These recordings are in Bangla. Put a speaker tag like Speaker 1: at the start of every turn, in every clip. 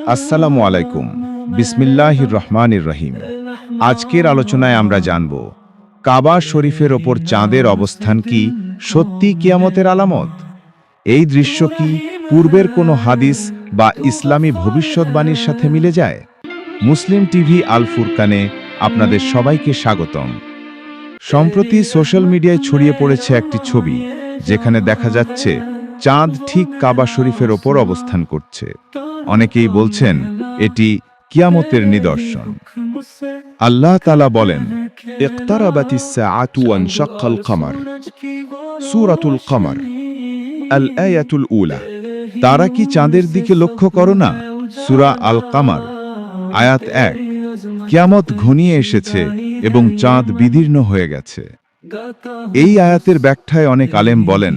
Speaker 1: আসসালামু আলাইকুম। বিসমিল্লাহির রহমানির রহিম। আজকের আলোচনায় আমরা জানব, কাবা শরীফের ওপর চাঁদের অবস্থান কি সত্যি কিয়ামতের আলামত? এই দৃশ্য কি পূর্বের কোনো হাদিস বা ইসলামী ভবিষ্যৎবাণীর সাথে মিলে যায়? মুসলিম টিভি আল ফুরকানে আপনাদের সবাইকে স্বাগতম। সম্প্রতি সোশ্যাল মিডিয়ায় ছড়িয়ে পড়েছে একটি ছবি, যেখানে দেখা যাচ্ছে চাঁদ ঠিক কাবা শরীফের ওপর অবস্থান করছে। অনেকেই বলছেন এটি কিয়ামতের নিদর্শন। আল্লাহ তাআলা বলেন, ইকতারাবাতিস সাআতু ওয়ানশাক্কাল কমর, সূরাতুল কমর, আল আয়াতুল উলা। তারা কি চাঁদের দিকে লক্ষ্য করো না? সূরা আল কমর, আয়াত 1। কিয়ামত ঘনিয়ে এসেছে এবং চাঁদ বিদীর্ণ হয়ে গেছে। এই আয়াতের ব্যাখ্যায় অনেক আলেম বলেন,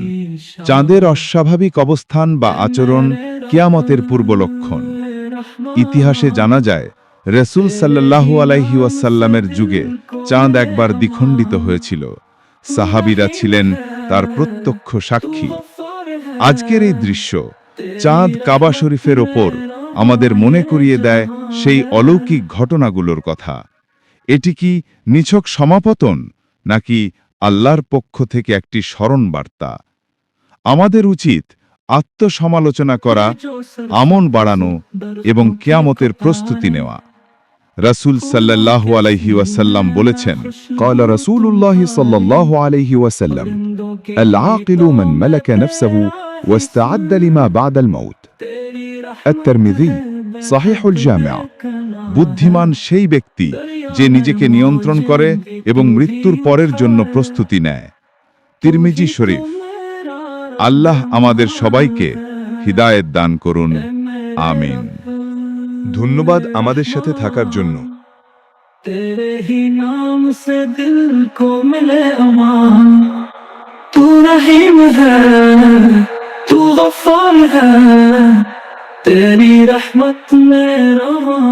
Speaker 1: চাঁদের অস্বাভাবিক অবস্থান বা আচরণ কিয়ামতের পূর্বলক্ষণ। ইতিহাসে জানা যায়, রাসূল সাল্লাল্লাহু আলাইহি ওয়াসাল্লামের যুগে চাঁদ একবার দ্বিখণ্ডিত হয়েছিল। সাহাবীরা ছিলেন তার প্রত্যক্ষ সাক্ষী। আজকের এই দৃশ্য, চাঁদ কাবা শরীফের ওপর, আমাদের মনে করিয়ে দেয় সেই অলৌকিক ঘটনাগুলোর কথা। এটি কি নিছক সমাপতন, নাকি আল্লাহর পক্ষ থেকে একটি স্মরণ বার্তা? আমাদের উচিত আত্মসমালোচনা করা, আমল বাড়ানো এবং কিয়ামতের প্রস্তুতি নেওয়া। রাসূল সাল্লাল্লাহু আলাইহি ওয়াসাল্লাম বলেছেন, ক্বালা রাসূলুল্লাহ সাল্লাল্লাহু আলাইহি ওয়াসাল্লাম, আল আকিলু মান মালাকা নাফসাহু ওয়াস্তাআদ্দা লিমা বা'দাল মাউত। আত-তিরমিযী, সহিহুল জামি'। বুদ্ধিমান সেই ব্যক্তি যে নিজেকে নিয়ন্ত্রণ করে এবং মৃত্যুর পরের জন্য প্রস্তুতি নেয়। তিরমিজি শরীফ। আল্লাহ আমাদের সবাইকে হিদায়াত দান করুন, আমিন। ধন্যবাদ আমাদের সাথে থাকার জন্য।
Speaker 2: तेरे ही नाम से दिल को मिले अमान, तू रहीम है, तू गफ्फार है, तेरी रहमत में रहा